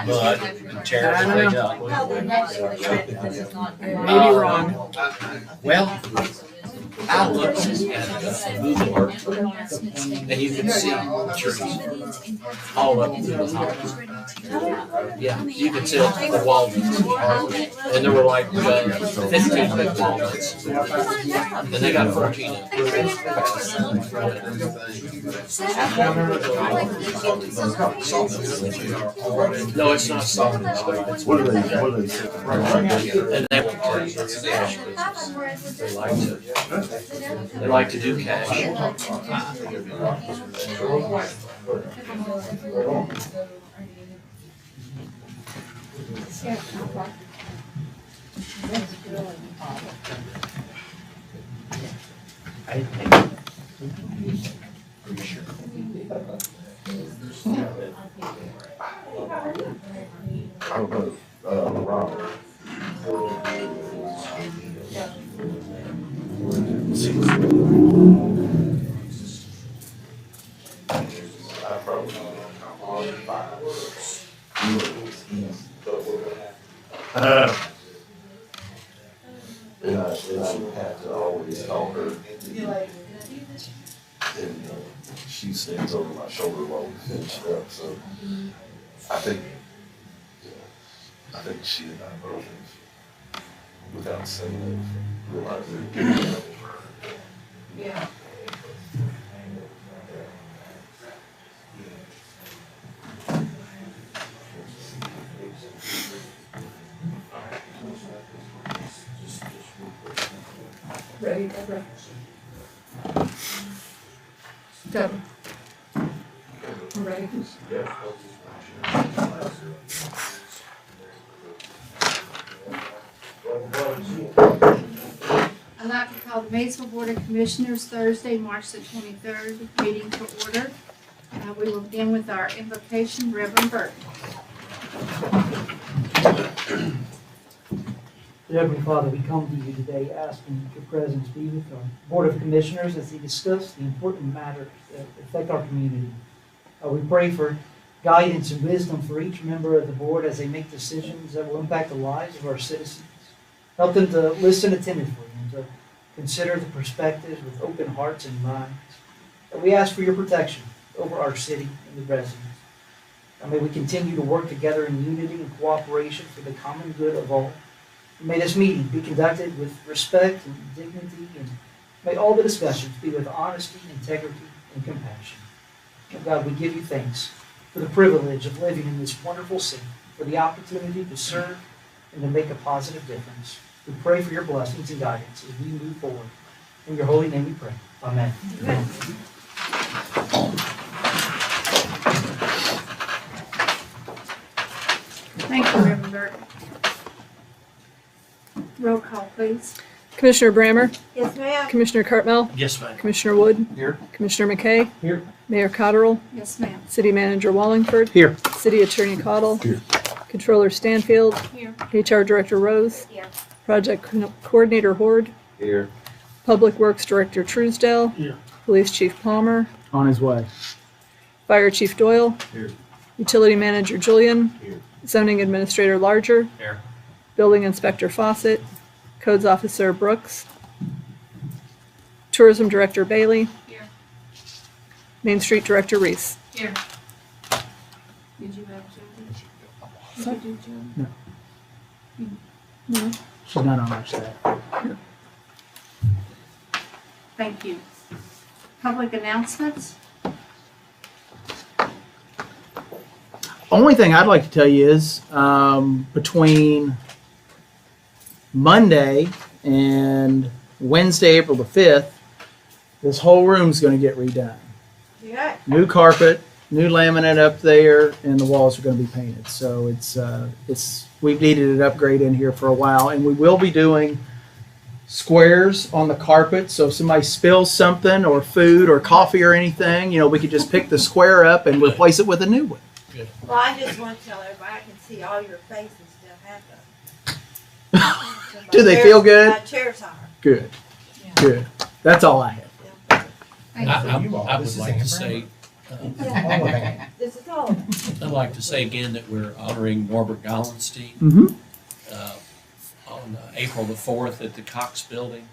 Mud and chairs I laid don't up. Maybe wrong. Well, I looked at Google Earth and you can see trees all up to the top. Yeah, you can see the walnuts. And there were like 15 big walnuts. And they got 14 in No, it's not salt. What are they say? And they like to do cash. I don't know. Rob. And I had to always call her. And she stands over my shoulder while we finish up. So I think she and I both, without saying it, realized it. Yeah. Ready, Deborah? Deborah. I'm ready. I'd like to call the Maysville Board of Commissioners Thursday, March the 23rd, meeting to order. We will begin with our invocation, Reverend Burton. Heavenly Father, we come to you today asking that your presence be with our Board of Commissioners as they discuss the important matters that affect our community. We pray for guidance and wisdom for each member of the board as they make decisions that will impact the lives of our citizens. Help them to listen attentively and to consider the perspectives with open hearts and minds. We ask for your protection over our city and the residents. May we continue to work together in unity and cooperation for the common good of all. May this meeting be conducted with respect and dignity, and may all the discussions be with honesty, integrity, and compassion. And God, we give you thanks for the privilege of living in this wonderful city, for the opportunity to serve and to make a positive difference. We pray for your blessings and guidance as we move forward. In your holy name we pray. Amen. Amen. Thank you, Reverend Burton. Roll call, please. Commissioner Brammer? Yes, ma'am. Commissioner Cartmel? Yes, ma'am. Commissioner Wood? Here. Commissioner McKay? Here. Mayor Cotterill? Yes, ma'am. City Manager Wallingford? Here. City Attorney Cottle? Here. Controller Stanfield? Here. HR Director Rose? Here. Project Coordinator Horde? Here. Public Works Director Truesdale? Here. Police Chief Palmer? On his way. Fire Chief Doyle? Here. Utility Manager Julian? Here. Zoning Administrator Larger? Here. Building Inspector Fawcett? Codes Officer Brooks? Tourism Director Bailey? Here. Main Street Director Reese? Here. Did you have Jody? Sorry? Did you do Jody? No. No. She's not on our staff. Thank you. Public announcements? Only thing I'd like to tell you is between Monday and Wednesday, April the 5th, this whole room's going to get redone. Yeah. New carpet, new laminate up there, and the walls are going to be painted. So it's we've needed an upgrade in here for a while, and we will be doing squares on the carpet. So if somebody spills something or food or coffee or anything, we could just pick the square up and replace it with a new one. Well, I just want to tell everybody I can see all your faces still have them. Do they feel good? My chair's hard. Good. Yeah. Good. That's all I have. Thank you. I would like to say This is all. I'd like to say again that we're honoring Norbert Gallenstein Mm-hmm. On April the 4th at the Cox Building.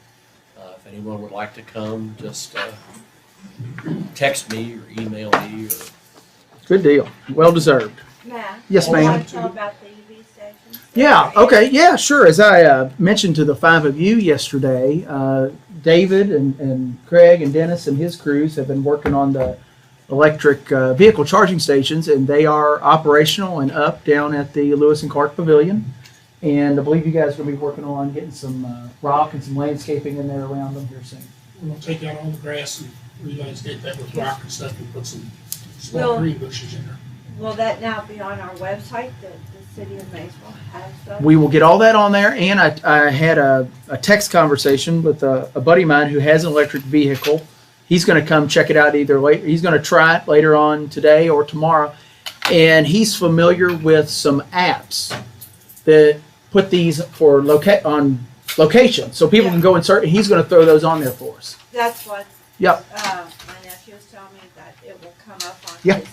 If anyone would like to come, just text me or email me. Or Good deal. Well deserved. Matt. Yes, you ma'am. want to tell about the EV stations? Yeah, okay, yeah, sure. As I mentioned to the five of you yesterday, David and Craig and Dennis and his crews have been working on the electric vehicle charging stations, and they are operational and up down at the Lewis and Clark Pavilion. And I believe you guys are going to be working on getting some rock and some landscaping in there around them here soon. We're gonna take out all the grass and re-landscape that with rock and stuff and put some Well- small green bushes in there. Will that now be on our website, the city of Maysville has stuff? We will get all that on there, and I had a text conversation with a buddy of mine who has an electric vehicle. He's going to come check it out either later. He's going to try it later on today or tomorrow, and he's familiar with some apps that put these for on location, so people can go and search. He's going to throw those on there for us. That's what, Yep. my nephew was telling me, that it will come up on Yeah. his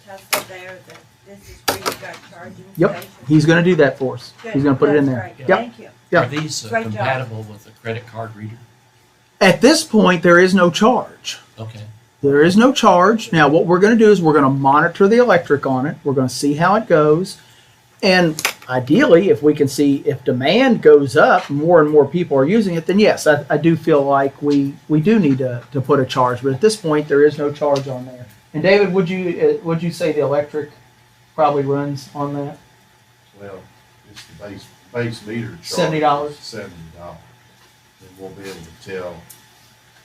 Tesla there, that this is where you got charging Yep. stations. He's going to do that for us. Good. He's going to put it in That's there. great. Yep. Thank you. Yeah. Are these Great job. compatible with a credit card reader? At this point, there is no charge. Okay. There is no charge. Now, what we're going to do is we're going to monitor the electric on it. We're going to see how it goes. And ideally, if we can see if demand goes up, more and more people are using it, then yes, I do feel like we do need to put a charge. But at this point, there is no charge on there. And David, would you say the electric probably runs on that? Well, it's the base meter charge. $70. $70. And we'll be able to tell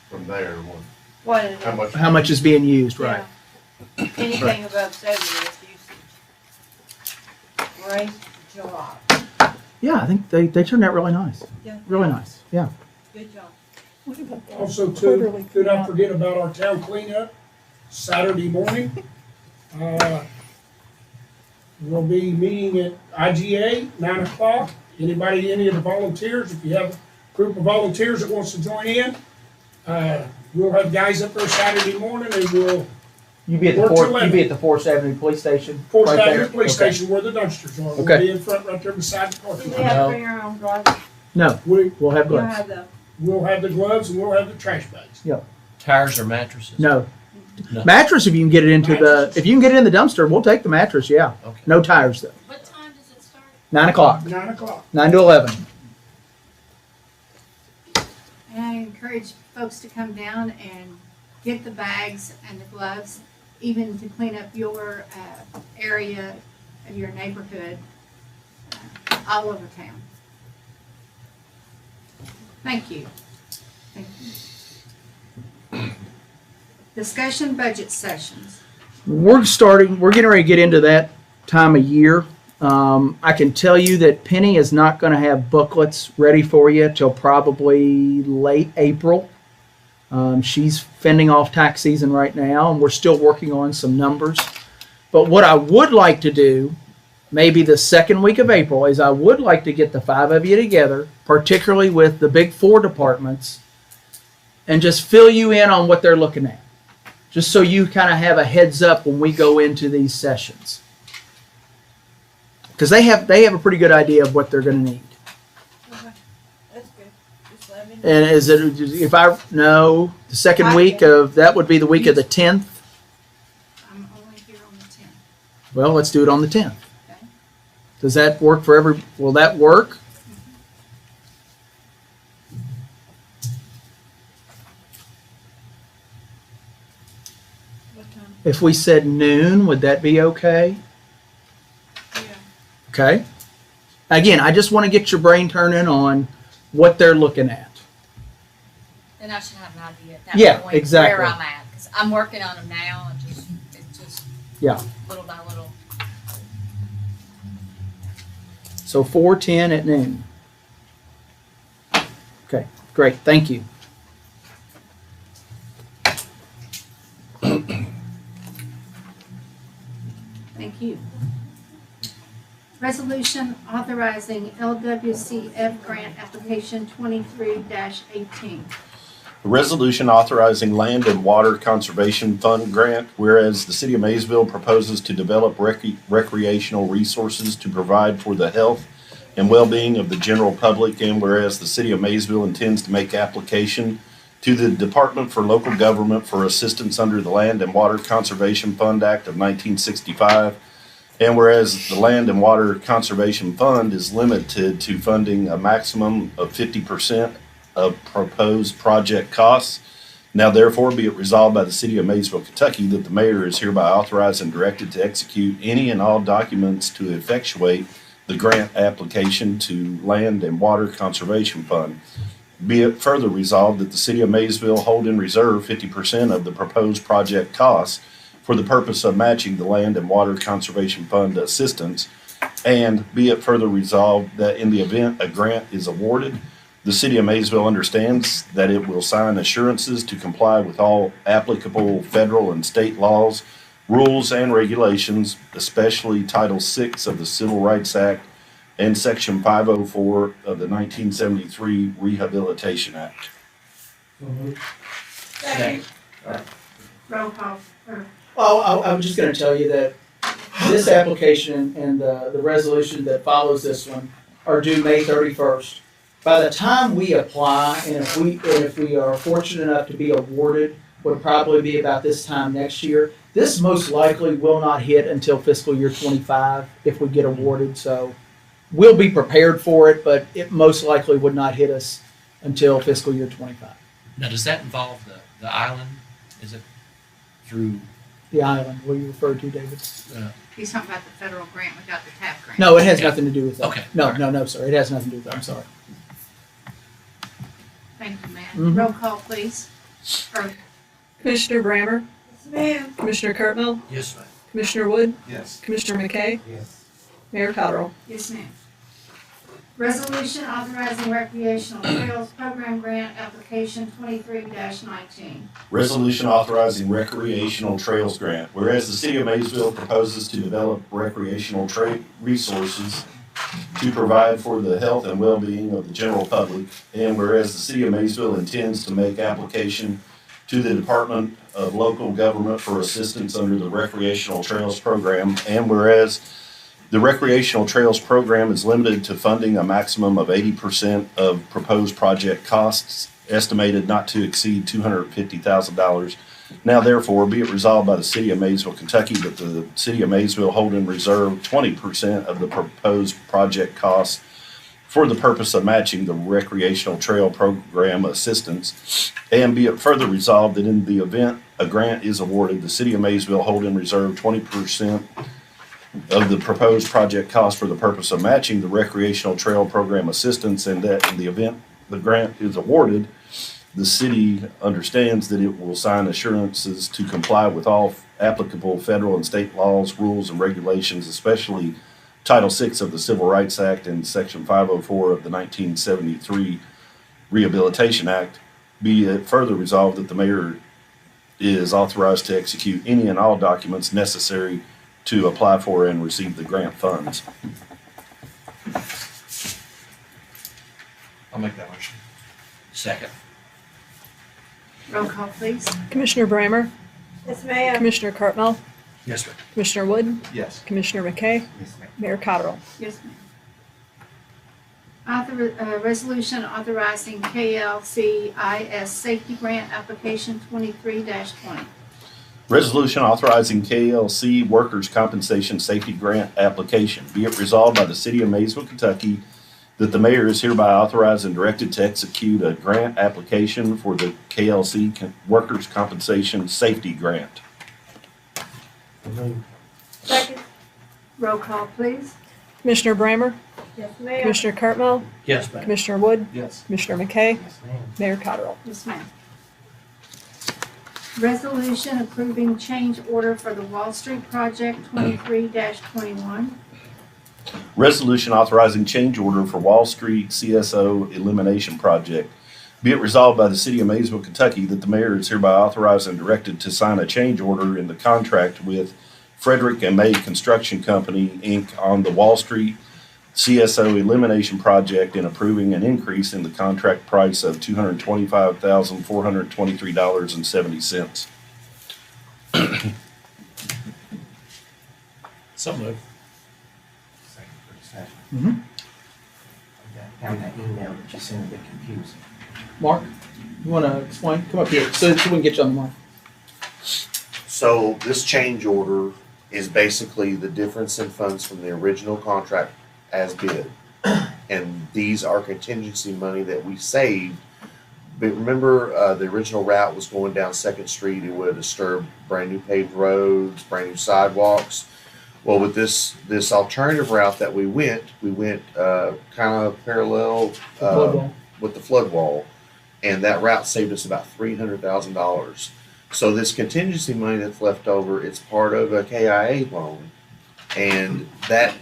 from there What it how is. much. How much is being used, right? Yeah. Anything above 70 is usage. Great job. Yeah, I think they turned out really nice. Yeah. Really nice. Yeah. Good job. What about the Also quarterly too, do not cleanout? forget about our town cleanup, Saturday morning. We'll be meeting at IGA, 9 o'clock. Any of the volunteers, if you have a group of volunteers that wants to join in, we'll have guys up there Saturday morning and we'll, You be at the Work to Fourth. You limit. be at the Fourth Avenue Police Station. Fourth right Avenue there? Police Okay. Station where the dumpsters are. We'll Okay. be in front right there beside the Do parking we lot. have No. to bring our own gloves? No, We'll we'll have You'll gloves. have the, have the gloves and we'll have the trash bags. Tires or mattresses? No. No. Mattress, if you can get it into Mattresses. if you can get it in the dumpster, we'll take the mattress. Yeah. Okay. No tires though. What time does it start? 9 o'clock. 9 o'clock. 9 to 11. And I encourage folks to come down and get the bags and the gloves, even to clean up your area of your neighborhood all over town. Thank you. Thank you. Discussion budget sessions. We're getting ready to get into that time of year. I can tell you that Penny is not going to have booklets ready for you till probably late April. She's fending off tax season right now, and we're still working on some numbers. But what I would like to do, maybe the second week of April, is I would like to get the five of you together, particularly with the big four departments, and just fill you in on what they're looking at. Just so you kind of have a heads up when we go into these sessions. Because they have a pretty good idea of what they're going to need. okay, that's good. Just let me know. And is it, if I know, the second week of, that would be the week of the 10th. I'm only here on the 10th. Well, let's do it on the 10th. Okay. Does that work for will that work? What time? If we said noon, would that be okay? Yeah. Okay. Again, I just want to get your brain turning on what they're looking at. Then I should have an idea at that Yeah, point exactly. where I'm at. Because I'm working on them now. It's just Yeah. little by little. So 4:10 at noon. Okay, great. Thank you. Thank you. Resolution authorizing LWCF grant application 23-18. A resolution authorizing land and water conservation fund grant, whereas the city of Maysville proposes to develop recreational resources to provide for the health and well-being of the general public, and whereas the city of Maysville intends to make application to the Department for Local Government for assistance under the Land and Water Conservation Fund Act of 1965, and whereas the Land and Water Conservation Fund is limited to funding a maximum of 50% of proposed project costs. Now therefore be it resolved by the city of Maysville, Kentucky, that the mayor is hereby authorized and directed to execute any and all documents to effectuate the grant application to Land and Water Conservation Fund. Be it further resolved that the city of Maysville hold in reserve 50% of the proposed project costs for the purpose of matching the Land and Water Conservation Fund assistance. And be it further resolved that in the event a grant is awarded, the city of Maysville understands that it will sign assurances to comply with all applicable federal and state laws, rules, and regulations, especially Title VI of the Civil Rights Act and Section 504 of the 1973 Rehabilitation Act. Second. Roll call, or Oh, I'm just gonna tell you that this application and the resolution that follows this one are due May 31st. By the time we apply, and if we are fortunate enough to be awarded, would probably be about this time next year. This most likely will not hit until fiscal year 25 if we get awarded, so we'll be prepared for it, but it most likely would not hit us until fiscal year 25. Now, does that involve the island? Is it through? The island, what you referred to, David? He's talking about the federal grant, we got the TAP grant. No, it has nothing to do with that. Okay. No, sir, it has nothing to do with that, I'm sorry. Thank you, ma'am. Mhm. Roll call, please. Or Commissioner Brammer, yes, ma'am. Commissioner Cartmel, Yes, ma'am. Commissioner Wood, Yes. Commissioner McKay, Yes. Mayor Cottrell. Yes, ma'am. Resolution authorizing recreational trails program grant application 23-19. Resolution authorizing recreational trails grant. Whereas the city of Maysville proposes to develop recreational resources to provide for the health and well-being of the general public, and whereas the city of Maysville intends to make application to the Department of Local Government for assistance under the Recreational Trails Program, and whereas the Recreational Trails Program is limited to funding a maximum of 80% of proposed project costs, estimated not to exceed $250,000. Now therefore be it resolved by the city of Maysville, Kentucky, that the city of Maysville hold in reserve 20% of the proposed project costs for the purpose of matching the Recreational Trail Program assistance. And be it further resolved that in the event a grant is awarded, the city of Maysville hold in reserve 20% of the proposed project cost for the purpose of matching the Recreational Trail Program assistance, and that in the event the grant is awarded, the city understands that it will sign assurances to comply with all applicable federal and state laws, rules, and regulations, especially Title VI of the Civil Rights Act and Section 504 of the 1973 Rehabilitation Act. Be it further resolved that the mayor is authorized to execute any and all documents necessary to apply for and receive the grant funds. I'll make that motion. Second. Roll call, please. Commissioner Brammer, Yes, ma'am. Commissioner Cartmel, Yes, ma'am. Commissioner Wood, Yes. Commissioner McKay, Yes, ma'am. Mayor Cottrell. Yes, ma'am. Resolution authorizing KLCIS safety grant application 23-20. Resolution authorizing KLC Workers' Compensation Safety Grant application. Be it resolved by the city of Maysville, Kentucky, that the mayor is hereby authorized and directed to execute a grant application for the KLC Workers' Compensation Safety Grant. Second. Roll call, please. Commissioner Brammer, Yes, ma'am. Commissioner Cartmel, Yes, ma'am. Commissioner Wood, Yes. Commissioner McKay, Yes, ma'am. Mayor Cottrell. Yes, ma'am. Resolution approving change order for the Wall Street project 23-21. Resolution authorizing change order for Wall Street CSO Elimination Project. Be it resolved by the city of Maysville, Kentucky, that the mayor is hereby authorized and directed to sign a change order in the contract with Frederick and May Construction Company, Inc. on the Wall Street CSO elimination project and approving an increase in the contract price of $225,423.70. So moved. Mhm. Found that email that you sent a bit confusing. Mark, you want to explain? Come up here so we can get you on the mic. So this change order is basically the difference in funds from the original contract as bid. And these are contingency money that we saved. But remember, the original route was going down Second Street. It would have disturbed brand new paved roads, brand new sidewalks. Well, with this alternative route that we went kind of parallel Flood wall. with the flood wall, and that route saved us about $300,000. So this contingency money that's left over, it's part of a KIA loan, and that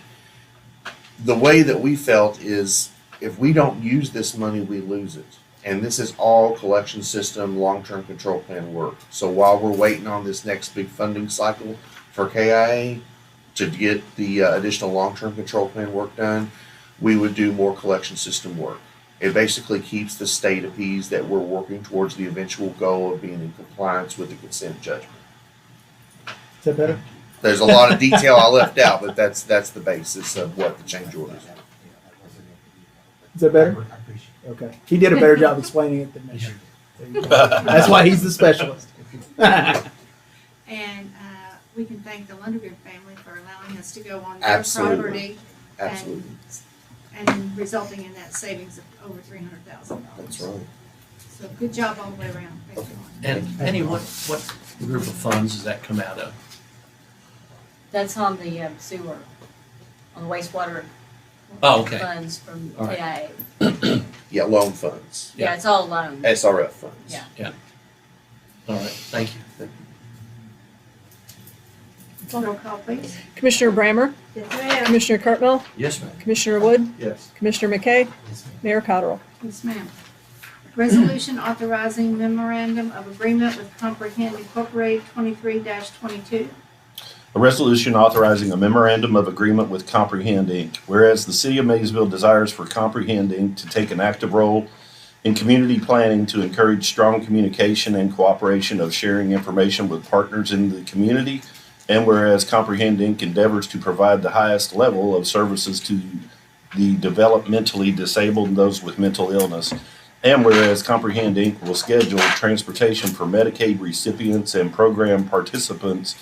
the way that we felt is if we don't use this money, we lose it. And this is all collection system, long-term control plan work. So while we're waiting on this next big funding cycle for KIA to get the additional long-term control plan work done, we would do more collection system work. It basically keeps the state appeased that we're working towards the eventual goal of being in compliance with the consent judgment. Is that better? There's a lot of detail I left out, but that's the basis of what the change order is. Is that better? I appreciate Okay. He did a better job explaining it than me. it. There you go. That's why he's the specialist. And we can thank the Lundergood family for allowing us to go on their Absolutely. property Absolutely. and resulting in that savings of over $300,000. That's right. So good job all the way around. Thank you. And Penny, what group of funds does that come out of? That's on the sewer, on the wastewater Oh, okay. funds from All right. KIA. Yeah, loan funds, Yeah, it's all loans. SRF funds. Yeah. All right, thank you. Roll call, please. Commissioner Brammer, Yes, ma'am. Commissioner Cartwell, Yes, ma'am. Commissioner Wood, Yes. Commissioner McKay, Yes, ma'am. Mayor Cottrell. Yes, ma'am. Resolution authorizing memorandum of agreement with Comprehend Incorporated 23-22. A resolution authorizing a memorandum of agreement with Comprehend Inc. Whereas the City of Maysville desires for Comprehend Inc. to take an active role in community planning to encourage strong communication and cooperation of sharing information with partners in the community, and whereas Comprehend Inc. endeavors to provide the highest level of services to the developmentally disabled and those with mental illness, and whereas Comprehend Inc. will schedule transportation for Medicaid recipients and program participants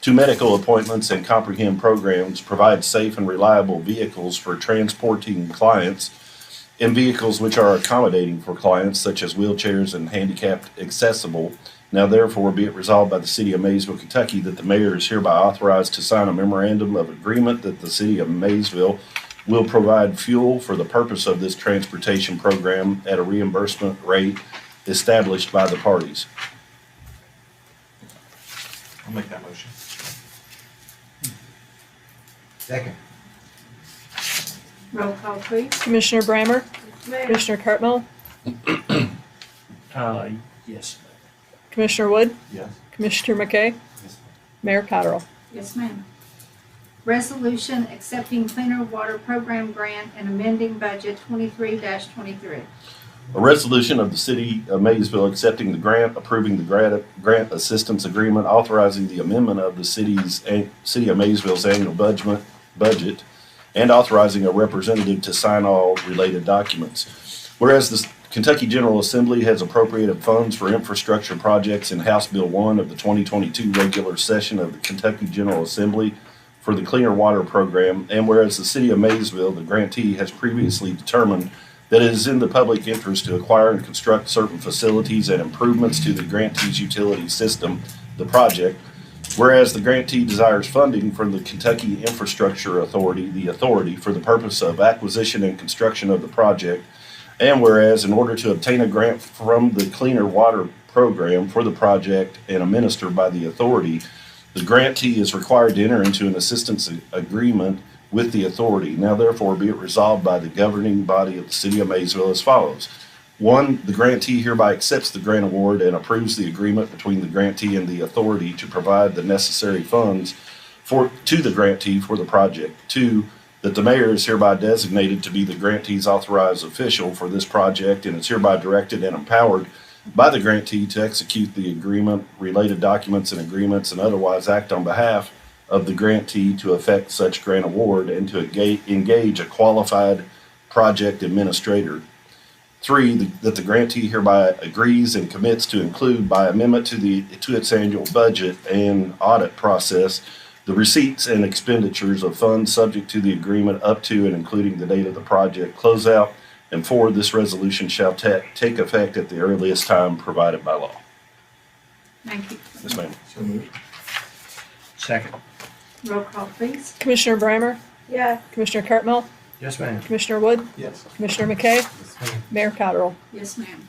to medical appointments and Comprehend programs, provide safe and reliable vehicles for transporting clients in vehicles which are accommodating for clients such as wheelchairs and handicapped accessible. Now therefore be it resolved by the City of Maysville, Kentucky, that the mayor is hereby authorized to sign a memorandum of agreement that the City of Maysville will provide fuel for the purpose of this transportation program at a reimbursement rate established by the parties. I'll make that motion. Second. Roll call, please. Commissioner Brammer, Yes, ma'am. Commissioner Cartwell, Yes. Commissioner Wood, Yes. Commissioner McKay, Yes, Mayor Cottrell. Yes, ma'am. Resolution accepting Cleaner Water Program Grant and amending budget 23-23. A resolution of the City of Maysville accepting the grant, approving the grant assistance agreement, authorizing the amendment of the City of Maysville's annual budget, and authorizing a representative to sign all related documents. Whereas the Kentucky General Assembly has appropriated funds for infrastructure projects in House Bill 1 of the 2022 regular session of the Kentucky General Assembly for the Cleaner Water Program, and whereas the City of Maysville, the grantee, has previously determined that it is in the public interest to acquire and construct certain facilities and improvements to the grantee's utility system, the project, whereas the grantee desires funding from the Kentucky Infrastructure Authority, the authority, for the purpose of acquisition and construction of the project, and whereas in order to obtain a grant from the Cleaner Water Program for the project and administered by the authority, the grantee is required to enter into an assistance agreement with the authority. Now therefore be it resolved by the governing body of the City of Maysville as follows. 1, the grantee hereby accepts the grant award and approves the agreement between the grantee and the authority to provide the necessary funds to the grantee for the project. 2, that the mayor is hereby designated to be the grantee's authorized official for this project and is hereby directed and empowered by the grantee to execute the agreement, related documents and agreements, and otherwise act on behalf of the grantee to effect such grant award and to engage a qualified project administrator. 3, that the grantee hereby agrees and commits to include by amendment to its annual budget and audit process the receipts and expenditures of funds subject to the agreement up to and including the date of the project closeout. And 4, this resolution shall take effect at the earliest time provided by law. Thank you. Yes, ma'am. So moved. Second. Roll call, please. Commissioner Brammer? Yeah, Commissioner Cartmel? Yes, ma'am. Commissioner Wood? Yes. Commissioner McKay? Yes, ma'am. Mayor Cottrell? Yes, ma'am.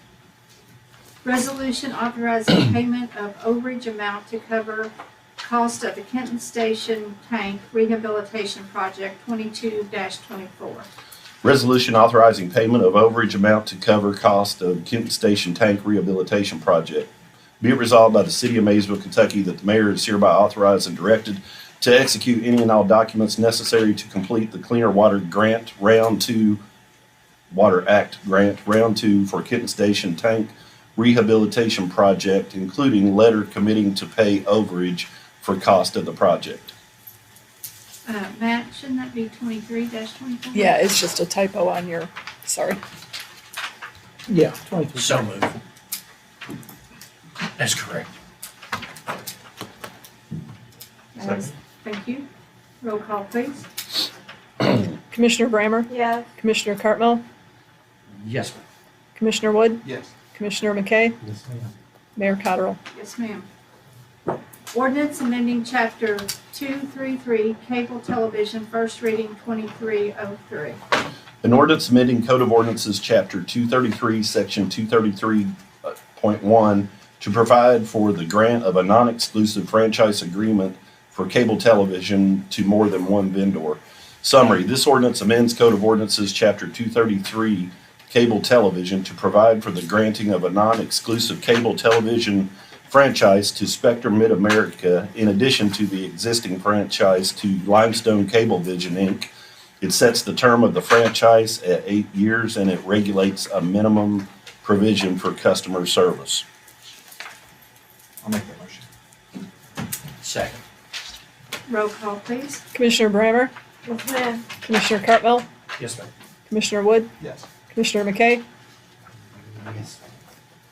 Resolution authorizing payment of overage amount to cover cost of the Kenton Station Tank Rehabilitation Project 22-24. Resolution authorizing payment of overage amount to cover cost of Kenton Station Tank Rehabilitation Project. Be it resolved by the City of Maysville, Kentucky, that the mayor is hereby authorized and directed to execute any and all documents necessary to complete the Cleaner Water Grant Round 2, Water Act Grant Round 2 for Kenton Station Tank Rehabilitation Project, including letter committing to pay overage for cost of the project. Matt, shouldn't that be 23-24? Yeah, it's just a typo on your, sorry. Yeah, 23. So moved. That's correct. Thank you. Roll call, please. Commissioner Brammer? yeah, Commissioner Cartmel? Yes, ma'am. Commissioner Wood? Yes. Commissioner McKay? Yes, ma'am. Mayor Cottrell? Yes, ma'am. Ordinance amending Chapter 233, Cable Television, first reading 2303. An ordinance amending Code of Ordinances, Chapter 233, Section 233.1, to provide for the grant of a non-exclusive franchise agreement for cable television to more than one vendor. Summary: this ordinance amends Code of Ordinances, Chapter 233, Cable Television, to provide for the granting of a non-exclusive cable television franchise to Spectrum Mid-America in addition to the existing franchise to Limestone Cablevision, Inc. It sets the term of the franchise at 8 years and it regulates a minimum provision for customer service. I'll make that motion. Second. Roll call, please. Commissioner Brammer? yes, ma'am. Commissioner Cartmel? Yes, ma'am. Commissioner Wood? Yes. Commissioner McKay? Yes.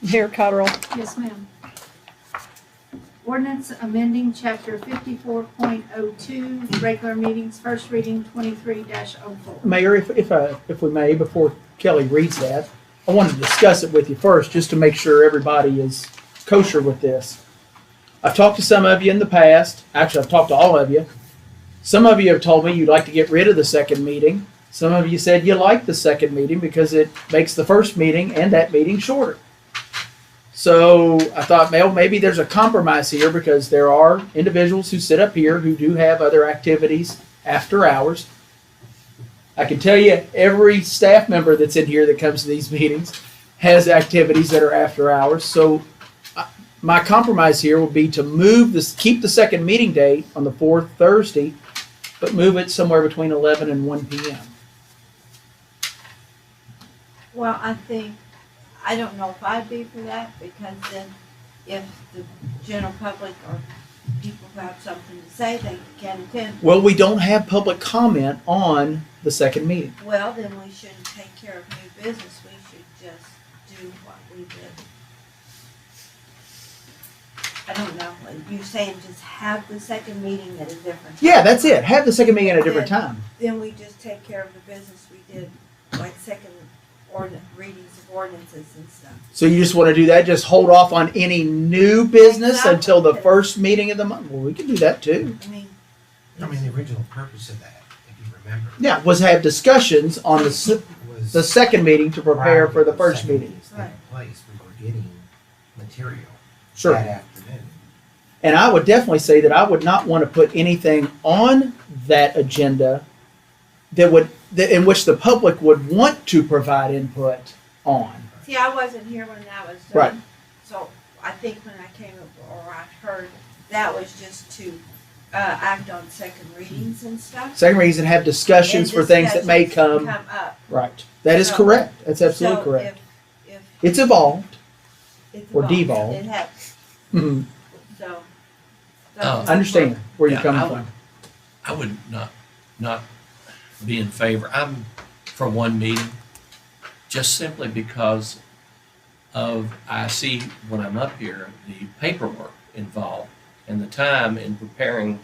Mayor Cottrell? Yes, ma'am. Ordinance amending Chapter 54.02, regular meetings, first reading 23-04. Mayor, if we may, before Kelly reads that, I wanted to discuss it with you first, just to make sure everybody is kosher with this. I've talked to some of you in the past. Actually, I've talked to all of you. Some of you have told me you'd like to get rid of the second meeting. Some of you said you like the second meeting because it makes the first meeting and that meeting shorter. So I thought, well, maybe there's a compromise here because there are individuals who sit up here who do have other activities after hours. I can tell you every staff member that's in here that comes to these meetings has activities that are after hours. So my compromise here would be to keep the second meeting date on the fourth Thursday, but move it somewhere between 11 and 1 p.m. Well, I don't know if I'd be for that, because then if the general public or people who have something to say, they can attend. Well, we don't have public comment on the second meeting. Well, then we shouldn't take care of new business, we should just do what we did. I don't know, you're saying just have the second meeting at a different time? Yeah, that's it. Have the second meeting at a different time. Then we just take care of the business we did, like second readings of ordinances and stuff. So you just want to do that? Just hold off on any new business Exactly. until the first meeting of the month? Well, we can do that too. I mean, I mean, the original purpose of that, if you remember. Yeah, was have discussions on the Was the second meeting to prepare prior for to the first second meeting. was taking place, we were getting material Sure. that afternoon. And I would definitely say that I would not want to put anything on that agenda in which the public would want to provide input on. see, I wasn't here when that was done. Right. So I think when I came up, or I heard, that was just to act on second readings and stuff. Second reason, have discussions for things that may come. Come up. Right. That is So- correct. That's absolutely So correct. If It's evolved. it's Or evolved, devolved. It has, Mhm. so. Oh. I understand where you're Yeah, coming I would- from. I would not be in favor. I'm for one meeting, just simply because I see when I'm up here, the paperwork involved and the time in preparing.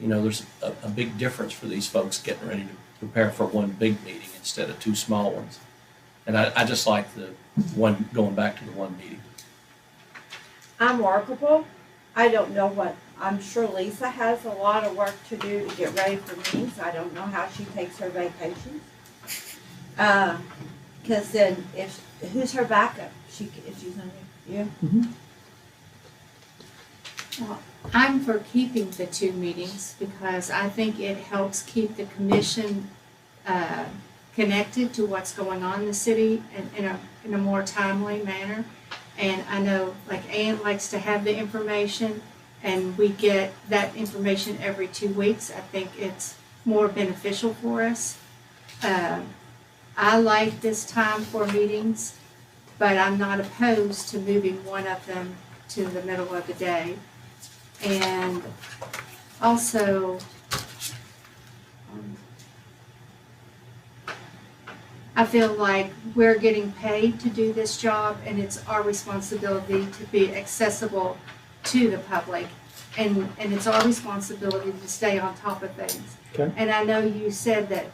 There's a big difference for these folks getting ready to prepare for one big meeting instead of two small ones. And I just like the one, going back to the one meeting. I'm workable. I don't know I'm sure Lisa has a lot of work to do to get ready for meetings. I don't know how she takes her vacations. Cause then who's her backup? If she's under you? I'm for keeping the 2 meetings because I think it helps keep the commission connected to what's going on in the city in a more timely manner. And I know, like Ann likes to have the information, and we get that information every 2 weeks. I think it's more beneficial for us. I like this time for meetings, but I'm not opposed to moving one of them to the middle of the day. And also, I feel like we're getting paid to do this job, and it's our responsibility to be accessible to the public. And it's our responsibility to stay on top of things. Okay. And I know you said that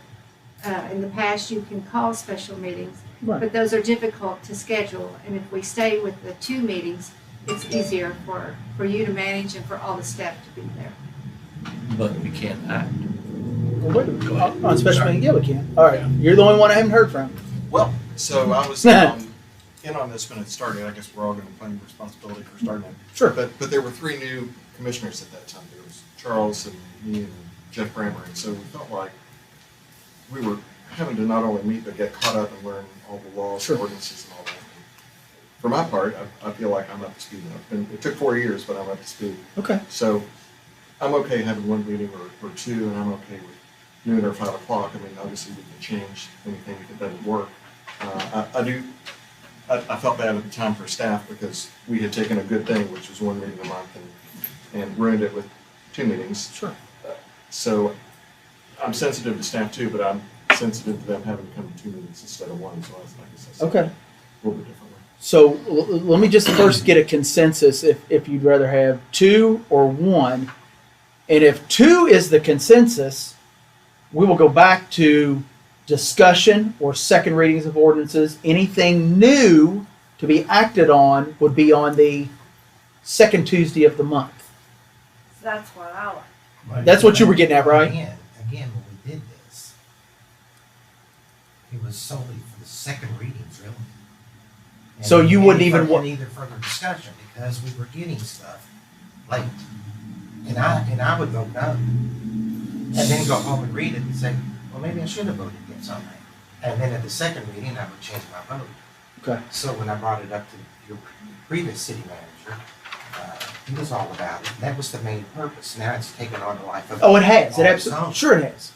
in the past you can call special meetings, Right. but those are difficult to schedule. And if we stay with the 2 meetings, it's easier for you to manage and for all the staff to be there. But we can't act. Well, wait a minute. Go ahead. On special Sorry. meeting, yeah, we can. All right. You're the only one I haven't heard from. Well, so I was in on this when it started. I guess we're all going to claim responsibility for starting it. Sure. But there were 3 new commissioners at that time. There was Charles and me and Jeff Brammer. And so we felt like we were having to not only meet but get caught up and learn all the laws, Sure. ordinances, and all that. For my part, I feel like I'm up to speed now. It took 4 years, but I'm up to speed. Okay. So I'm okay having one meeting or 2, and I'm okay with noon or 5 o'clock. I mean, obviously we can change anything if it doesn't work. I felt bad at the time for staff because we had taken a good thing, which was one meeting a month, and ruined it with 2 meetings. Sure. So I'm sensitive to staff too, but I'm sensitive to them having to come to 2 meetings instead of 1. So I guess that's Okay. a little bit differently. So let me just first get a consensus if you'd rather have 2 or 1. And if 2 is the consensus, we will go back to discussion or second readings of ordinances. Anything new to be acted on would be on the second Tuesday of the month. So that's what I like. That's what you were getting at, right? Again, when we did this, it was solely for the second readings, really. And So you wouldn't even want either further discussion because we were getting stuff late, and I would vote no, and then go home and read it and say, well, maybe I should have voted against something, and then at the second reading I would change my vote. Okay. So when I brought it up to your previous city manager, he was all about it. And that was the main purpose. Now it's taken on the life of Oh, it has. It all its absolutely. own. Sure, it has.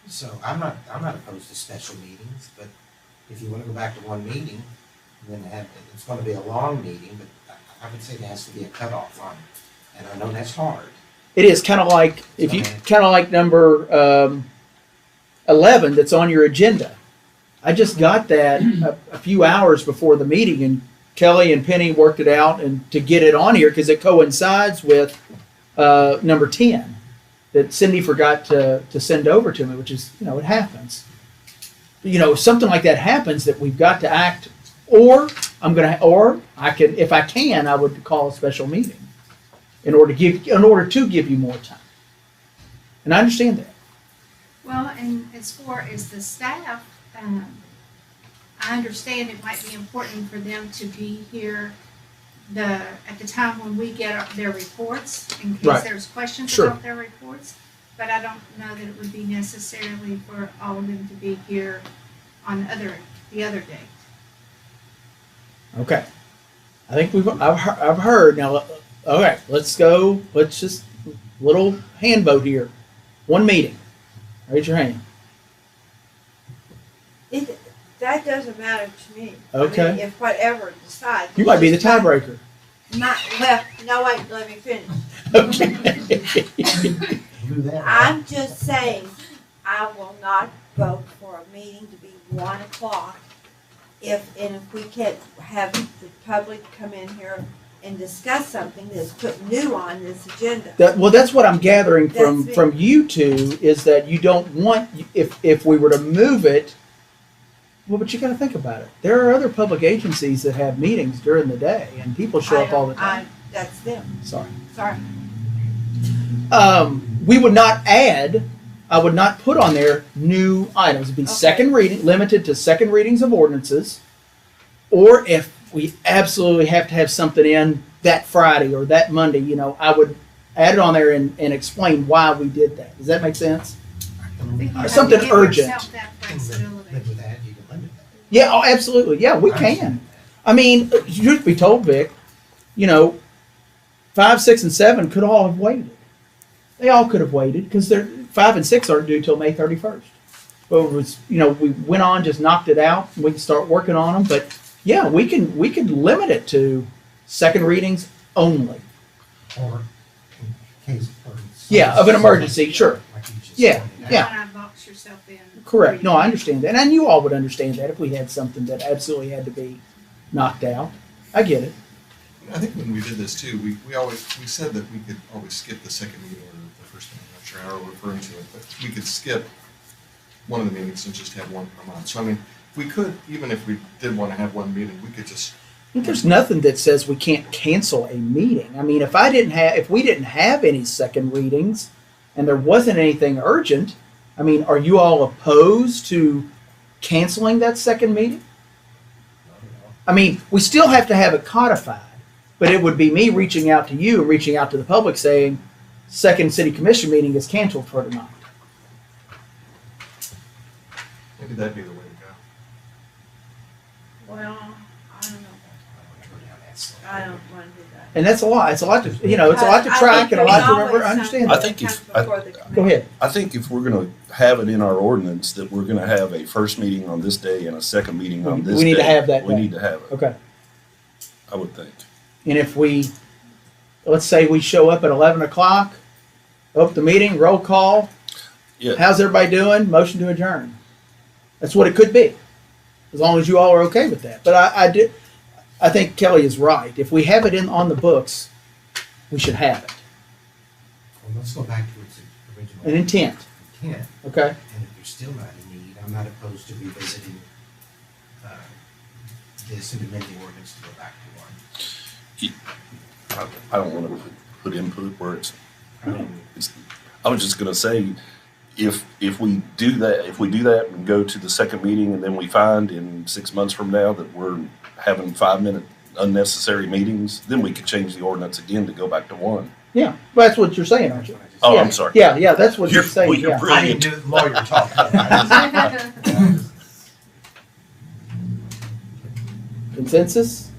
So I'm not opposed to special meetings, but if you want to go back to one meeting, then it's going to be a long meeting, but I would say there has to be a cutoff on it. And I know that's hard. It is kind of like number 11 that's on your agenda. I just got that a few hours before the meeting, and Kelly and Penny worked it out and to get it on here because it coincides with number 10 that Cindy forgot to send over to me, which is, it happens. Something like that happens that we've got to act, or I can, if I can, I would call a special meeting in order to give you more time. And I understand that. Well, and as far as the staff, I understand it might be important for them to be here at the time when we get their reports, in case Right. there's questions Sure. about their reports. But I don't know that it would be necessarily for all of them to be here on the other date. Okay. I think I've heard now. Okay, let's little hand vote here. One meeting. Raise your hand. That doesn't matter to me. Okay. I mean, if whatever decides. You might be the it's just tiebreaker. Not, well, no, wait, let me finish. Okay. Do that. I'm just saying, I will not vote for a meeting to be 1 o'clock if we can't have the public come in here and discuss something that's put new on this agenda. Well, that's what I'm gathering from, That's me. from you two, is that you don't want, if we were to move it, well, but you gotta think about it. There are other public agencies that have meetings during the day, and people show up all the time. That's them, Sorry. sorry. We would not add, I would not put on there new items. It'd be Okay. second reading, limited to second readings of ordinances. Or if we absolutely have to have something in that Friday or that Monday, I would add it on there and explain why we did that. Does that make sense? I think you have Something to give urgent. yourself that Live flexibility. with that, you can limit that. Yeah, oh, absolutely. Yeah, we can. I mean, truth be told, Vic, 5, 6, and 7 could all have waited. They all could have waited because they're 5 and 6 aren't due till May 31st. But it was, we went on, just knocked it out, and we can start working on them. But yeah, we can limit it to second readings only. Or in case of. Yeah, of an emergency, sure. Like you just Yeah, pointed out. yeah. Not box yourself in. Correct. No, I understand that, and you all would understand that if we had something that absolutely had to be knocked out. I get it. I think when we did this too, we said that we could always skip the second meeting or the first meeting, I'm not sure how we're referring to it, but we could skip one of the meetings and just have one per month. So I mean, we could, even if we did want to have one meeting, we could just, There's nothing that says we can't cancel a meeting. I mean, if we didn't have any second readings and there wasn't anything urgent, I mean, are you all opposed to canceling that second meeting? I mean, we still have to have it codified, but it would be me reaching out to you and reaching out to the public saying, second city commission meeting is canceled for tonight. maybe that'd be the way to go. Well, I don't know. I don't want to do that. And that's a lot. It's a lot to, it's a lot to track and a lot to remember. I understand I that. think Go ahead. I think if we're gonna have it in our ordinance that we're gonna have a first meeting on this day and a second meeting on this day. We need to have that We day. need to have it, Okay. I would think. And if let's say we show up at 11 o'clock, open the meeting, roll call. Yeah. How's everybody doing? Motion to adjourn. That's what it could be, as long as you all are okay with that. But I think Kelly is right. If we have it on the books, we should have it. Well, let's go back to its original. An intent, Intent, okay? and if there's still not a need, I'm not opposed to revisiting, this and amending ordinance to go back to one. I don't wanna put input where I mean, I was just gonna say, if we do that and go to the second meeting and then we find in 6 months from now that we're having 5-minute unnecessary meetings, then we could change the ordinance again to go back to one. Yeah, well, that's what you're saying, aren't you? Oh, Yeah. I'm sorry. Yeah, that's what you're saying, Well, you're yeah. brilliant. I didn't do it lawyer talk. I just- Consensus?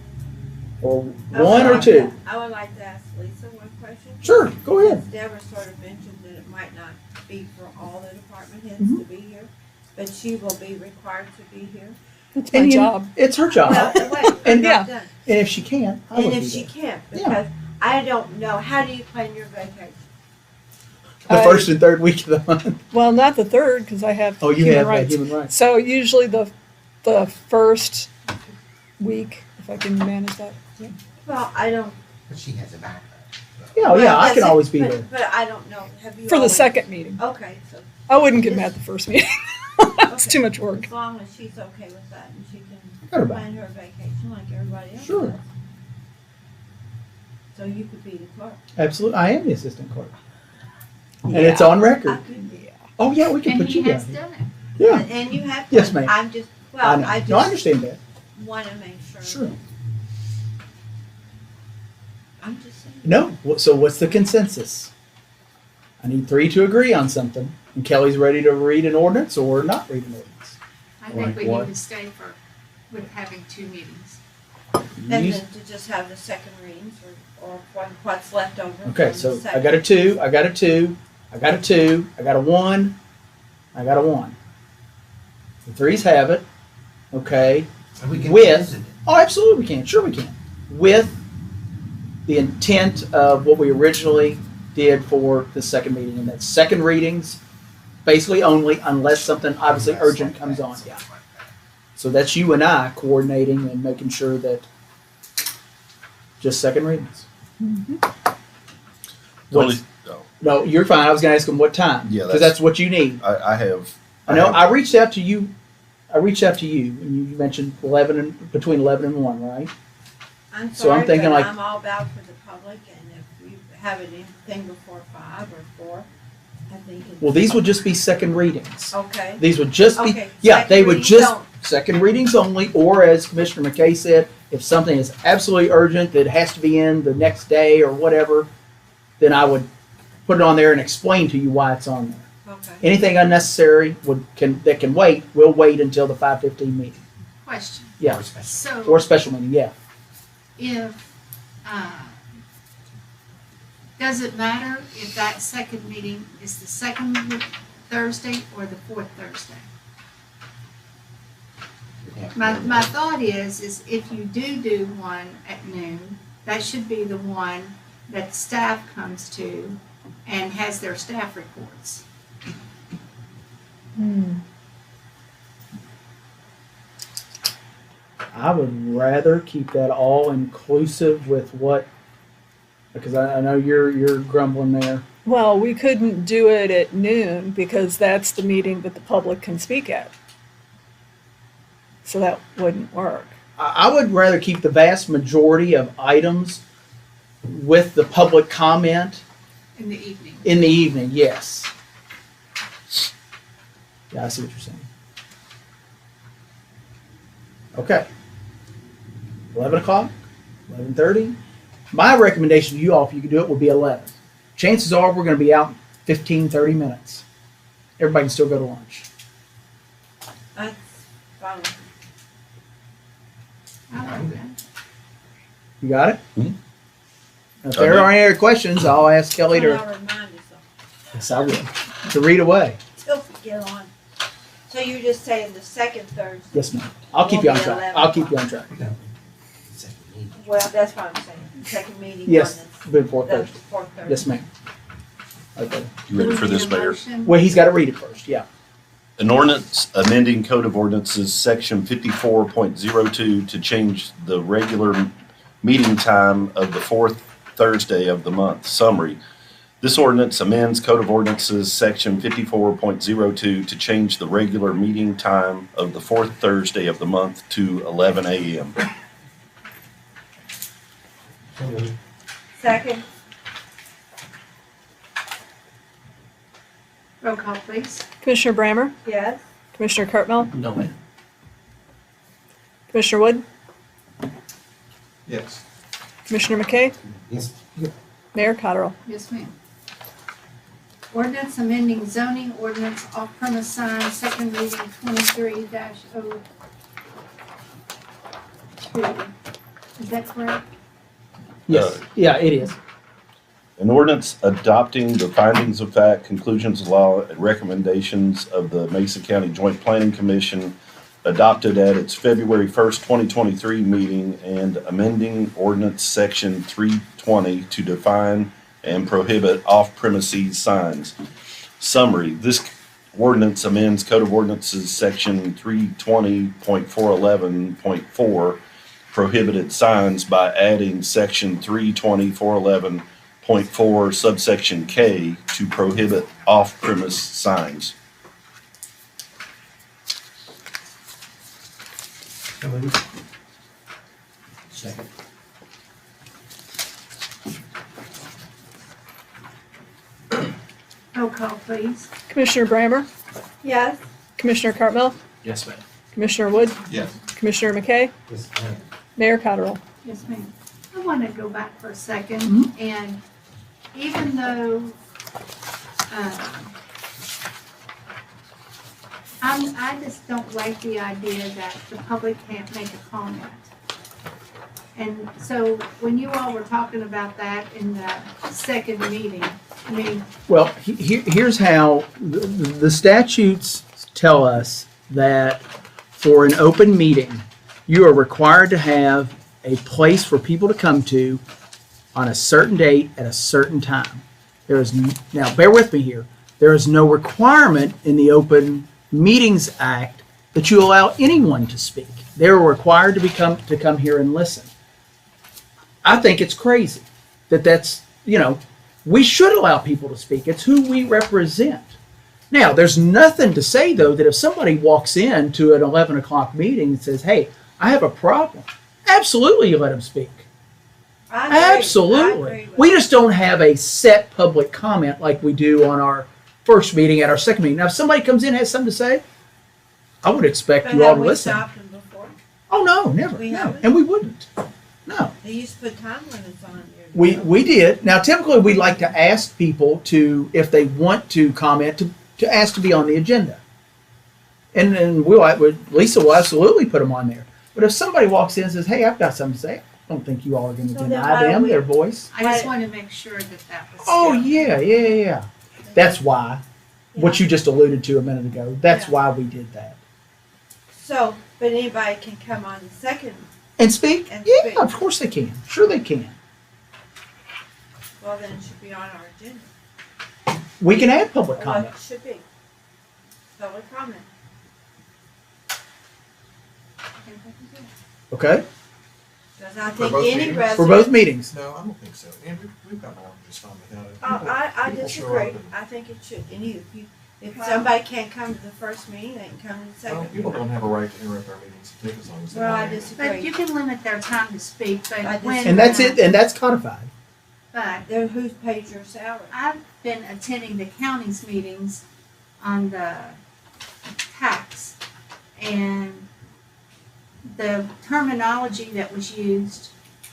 Or one or two? I would like to ask Lisa one question. Sure, go ahead. Because Deborah sort of mentioned that it might not be for all the department heads Mhm. to be here, but she will be required to be here. That's my And job. It's her job. Well, wait, And I'm yeah. not done. And if she can't, I would And be if she there. can't, Yeah. because I don't know, how do you plan your vacation? The I- first and third week of the month. Well, not the third, because I have Oh, you human have rights. human rights. So usually the first week, if I can manage that. Yeah. Well, I don't. But she has a backup. Yeah, yeah, I Well, can yes, always be but- there. But I don't know, have you For the always- second meeting. Okay, so. I wouldn't get mad at the first meeting. That's okay. too much work. As long as she's okay with that and she Got can her back. plan her vacation like everybody else Sure. does. So you could be the clerk. Absolutely, I am the assistant clerk. And Yeah. it's on I record. could be. Oh, yeah, we can And put he you has down. done it. Yeah, And you have. Yes, done. ma'am. I'm just, I well, know. I No, I just understand that. wanna make sure. Sure. I'm just saying. No, so what's the consensus? I need 3 to agree on something, and Kelly's ready to read an ordinance or not read an ordinance. I think Like we what? need to stay with having 2 meetings. And You- then to just have the second readings or what's left over. Okay, from so the I got a second. 2, I got a 2, I got a 2, I got a 1, I got a 1. The threes have it, okay? And we can With- visit it. Oh, absolutely we can, sure we can. With the intent of what we originally did for the second meeting, and that's second readings, basically only unless something obviously Something urgent like comes that, on, something yeah. like that. So that's you and I coordinating and making sure that just second readings. The only, What's- oh, No, you're fine. I was gonna ask him what time. Yeah, Because that's what you need. I have. I know. have- I reached out to you. And you mentioned 11 and between 11 and 1, right? I'm So I'm sorry, thinking but like- I'm all about for the public, and if you have anything before 5 or 4, I think it's. Well, these would just be second readings. Okay, These would just be, Okay, yeah, second they would readings just, only. second readings only, or as Commissioner McKay said, if something is absolutely urgent that has to be in the next day or whatever, then I would put it on there and explain to you why it's on there. okay. Anything unnecessary that can wait, will wait until the 5:15 meeting. Question. Yeah, Or special. So or special meeting, yeah. if, does it matter if that second meeting is the second Thursday or the fourth Thursday? Yeah. My thought is if you do one at noon, that should be the one that staff comes to and has their staff reports. I would rather keep that all inclusive with what, because I know you're grumbling there. Well, we couldn't do it at noon because that's the meeting that the public can speak at. So that wouldn't work. I would rather keep the vast majority of items with the public comment In the evening. in the evening, yes. Yeah, I see what you're saying. Okay. 11 o'clock, 11:30. My recommendation to you all, if you could do it, would be 11. Chances are we're going to be out in 15, 30 minutes. Everybody can still go to lunch. That's fine. I like that. You got it? Mhm. If there are any other questions, I'll ask Kelly So to, now remind us yes, I will, to read away. till we get on. So you're just saying the second Thursday? Yes, ma'am. I'll keep you on track. I'll keep you on track. Second meeting. Well, that's what I'm saying, second meeting on Yes, the, before the Thursday. fourth Thursday. Yes, ma'am. Okay. You ready for Do we this, need a Mayor? motion? Well, he's got to read it first, yeah. An ordinance amending Code of Ordinances, Section 54.02 to change the regular meeting time of the fourth Thursday of the month. Summary. This ordinance amends Code of Ordinances, Section 54.02 to change the regular meeting time of the fourth Thursday of the month to 11 a.m. Second, Roll call, please. Commissioner Brammer? yes? Commissioner Cartmel? No, ma'am. Commissioner Wood? Yes. Commissioner McKay? Yes, Mayor Cottrell? Yes, ma'am. Ordinance amending zoning ordinance off-premise sign, second reading 23-02. Is that correct? Yes, yeah, it is. An ordinance adopting the findings of fact, conclusions of law, and recommendations of the Mason County Joint Planning Commission adopted at its February 1st, 2023 meeting and amending ordinance section 320 to define and prohibit off-premises signs. Summary, this ordinance amends Code of Ordinances section 320.411.4 prohibited signs by adding section 320.411.4 subsection K to prohibit off-premise signs. so moved. Second. Roll call, please. Commissioner Brammer? Yes? Commissioner Cartmel? Yes, ma'am. Commissioner Wood? Yes. Commissioner McKay? Yes, ma'am. Mayor Cottrell? Yes, ma'am. I want to go back for a second, Mhm. and even though, I just don't like the idea that the public can't make a comment. And so when you all were talking about that in the second meeting, I mean, Well, here's how the statutes tell us that for an open meeting, you are required to have a place for people to come to on a certain date at a certain time. Now, bear with me here. There is no requirement in the Open Meetings Act that you allow anyone to speak. They're required to come here and listen. I think it's crazy that's, we should allow people to speak. It's who we represent. Now, there's nothing to say, though, that if somebody walks in to an 11 o'clock meeting and says, hey, I have a problem, absolutely you let them speak. I agree. Absolutely. I agree with We just don't have a set public comment like we do on our first meeting, at our second meeting. Now, if somebody comes in and has something to say, I would expect But you all have to we listen. stopped them before? Oh, no, never. We No. haven't? And we wouldn't. No. They used to put time limits on it. We did. Now, typically, we like to ask people to, if they want to comment, to ask to be on the agenda. And then Lisa will absolutely put them on there. But if somebody walks in and says, hey, I've got something to say, I don't think you all are going to So then deny why them we- their voice. I just want to make sure that was. Oh, still- yeah. That's why, what you just alluded to a minute ago, that's Yeah. why we did that. So, but anybody can come on the second, And speak? And Yeah, speak. of course they can. Sure they can. well, then it should be on our agenda. We can add public Well, comment. it should be. Public comment. Okay? Because I For think both any meetings? For resident. both meetings. No, I don't think so. And we've gotten along just fine without it. Oh, I People show disagree. up and- I think it should, if somebody can't come to the first meeting, they can come to the Well, second. people don't have a right to interrupt our meetings and take as long as they Well, I want. But you disagree. can limit their time to speak, I but just- when. And that's it, and that's codified. But Then who's paid your salary? I've been attending the county's meetings on the tax, and the terminology that was used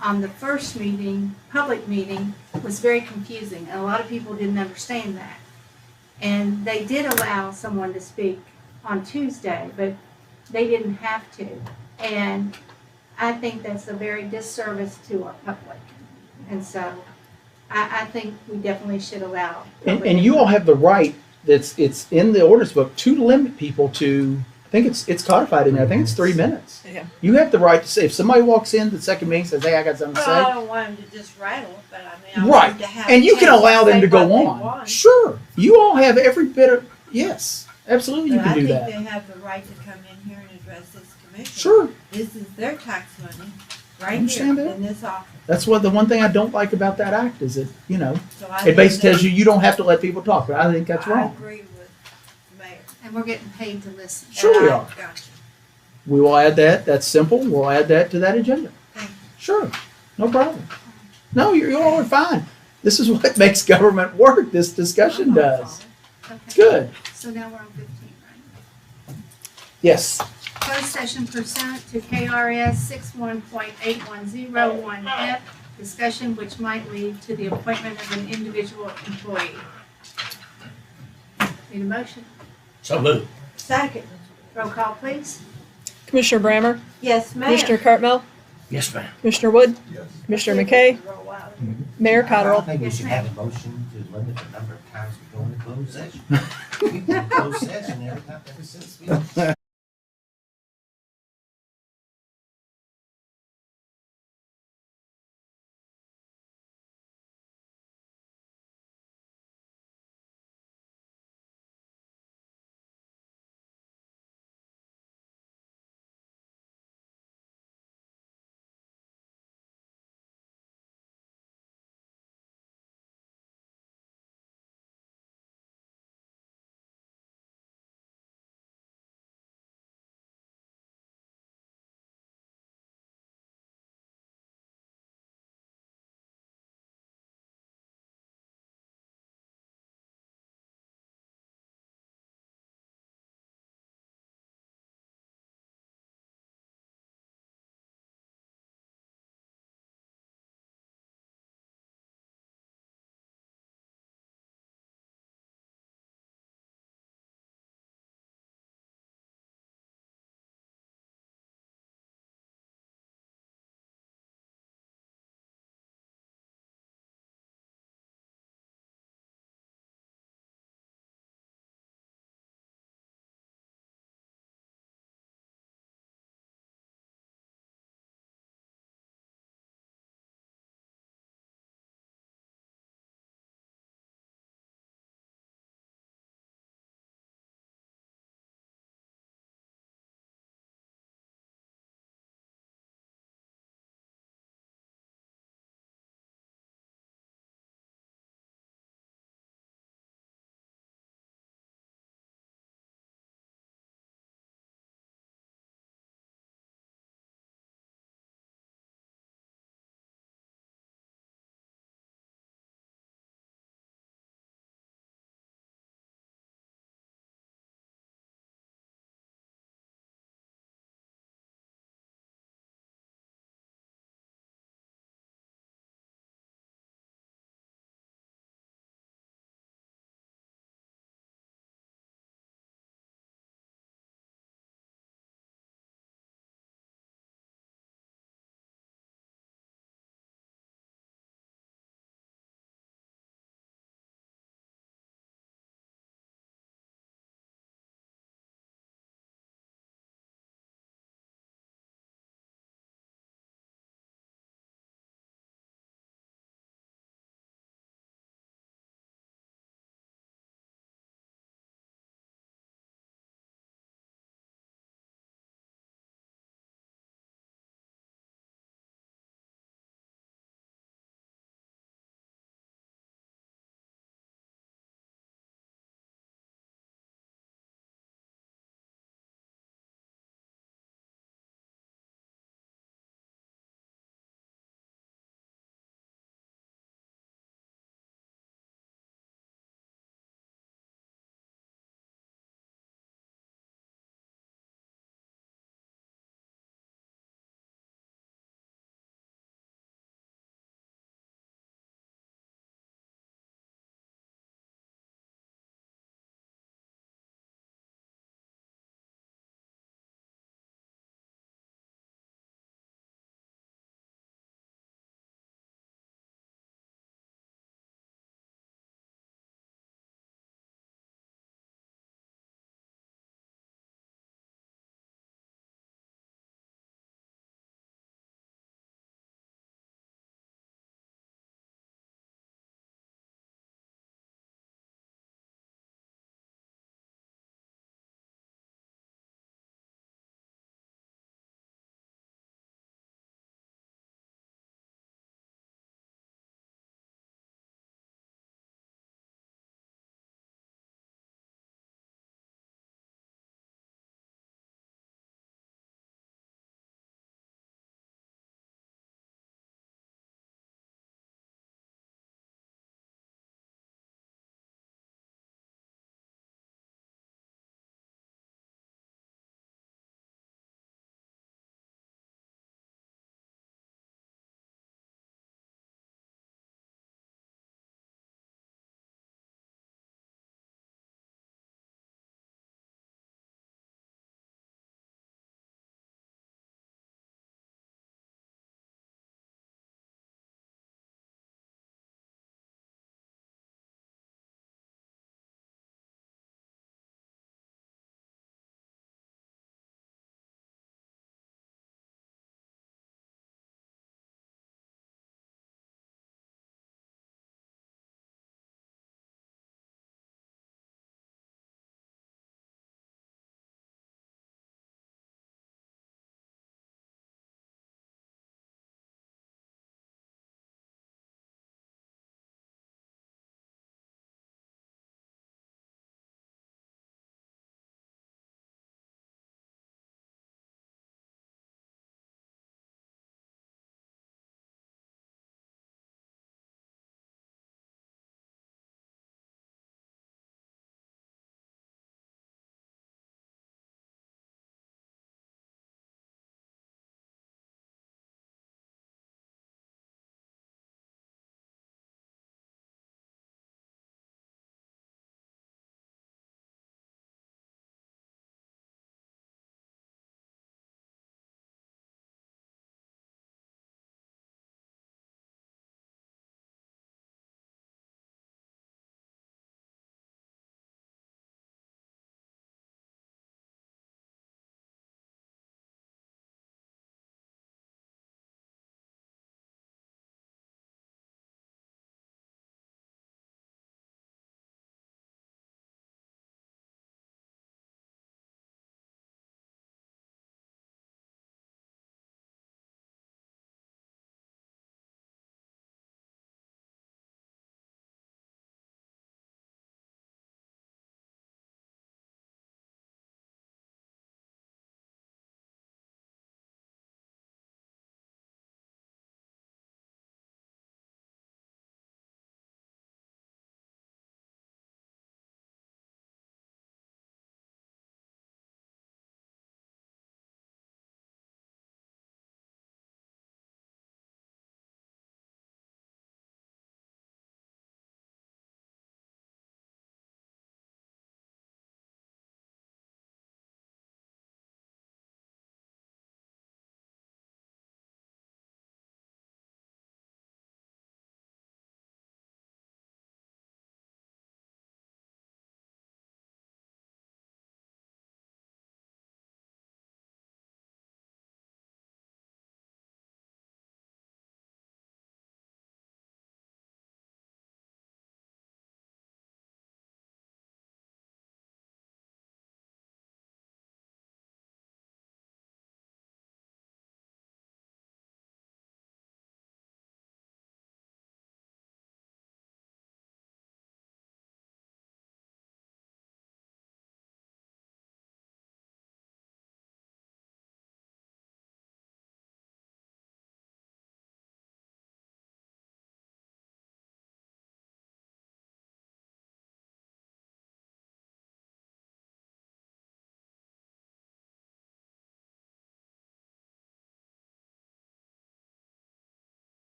on the first meeting, public meeting, was very confusing, and a lot of people didn't understand that. And they did allow someone to speak on Tuesday, but they didn't have to. And I think that's a very disservice to our public. And so I think we definitely should allow. And you all have the right, it's in the ordinance book, to limit people to, I think it's codified in there, I think it's 3 minutes. Yeah. You have the right to say, if somebody walks in the second meeting and says, hey, I got something to Well, I say. don't want them to just rattle, but I mean, I want Right. them to have. And a you can chance allow them say to go what they on. want. Sure. You all have every bit of, yes, absolutely you But can I do think that. they have the right to come in here and address this commission. Sure. This is their tax money, right here, Understand that. in this office. That's what the one thing I don't like about that act is that, So I it think basically tells that- you don't have to let people talk, but I think that's I wrong. agree with the mayor. And we're getting paid to listen. Sure we And I are. got you. We will add that. That's simple. We'll add that to that agenda. Thank you. Sure. No problem. No, you're all fine. This is what makes government work. This discussion does. Okay. Good. So now we're on 15, right? Yes. Closed session pursuant to KRS 61.8101F, discussion which might lead to the appointment of an individual employee. Need a motion? So move. Second, Roll call, please. Commissioner Brammer, yes, ma'am. Commissioner Cartmel, Yes, ma'am. Commissioner Wood, Yes. Commissioner McKay, Mayor I Cottrell. think we Yes, should ma'am. have a motion to limit the number of times we go into closed session. We go into closed session every time, ever since we.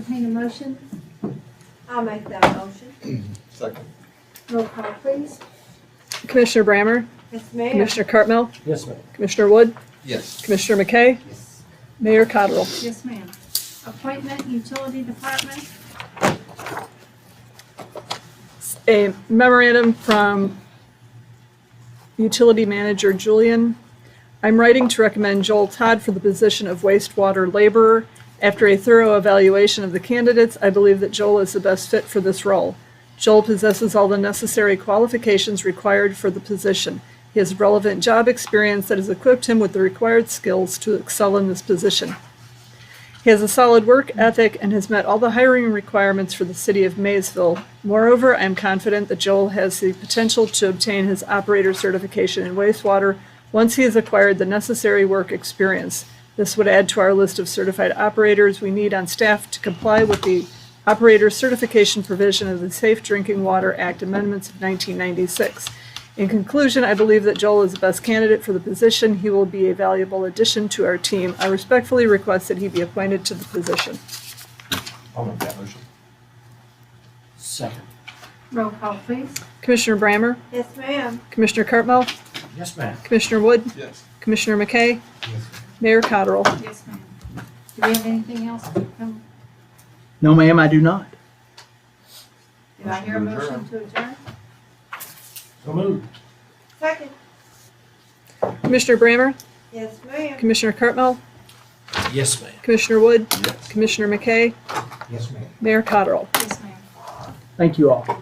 entertain a motion. I'll make that motion. Second. Roll call, please. Commissioner Brammer, Yes, ma'am. Commissioner Cartmel, Yes, ma'am. Commissioner Wood, Yes. Commissioner McKay, Yes. Mayor Cottrell. Yes, ma'am. Appointment, Utility Department. A memorandum from Utility Manager Julian. I'm writing to recommend Joel Todd for the position of wastewater laborer. After a thorough evaluation of the candidates, I believe that Joel is the best fit for this role. Joel possesses all the necessary qualifications required for the position. He has relevant job experience that has equipped him with the required skills to excel in this position. He has a solid work ethic and has met all the hiring requirements for the city of Maysville. Moreover, I am confident that Joel has the potential to obtain his operator certification in wastewater once he has acquired the necessary work experience. This would add to our list of certified operators we need on staff to comply with the operator certification provision of the Safe Drinking Water Act amendments of 1996. In conclusion, I believe that Joel is the best candidate for the position. He will be a valuable addition to our team. I respectfully request that he be appointed to the position. I'll make that motion. Second. Roll call, please. Commissioner Brammer, Yes, ma'am. Commissioner Cartmel, Yes, ma'am. Commissioner Wood, Yes. Commissioner McKay, Yes. Mayor Cottrell. Yes, ma'am. Do we have anything else to come? No, ma'am, I do not. Do I hear a motion to adjourn? So moved. Second. Commissioner Brammer, Yes, ma'am. Commissioner Cartmel, Yes, ma'am. Commissioner Wood, Yes. Commissioner McKay, Yes, ma'am. Mayor Cottrell. Yes, ma'am. Thank you all.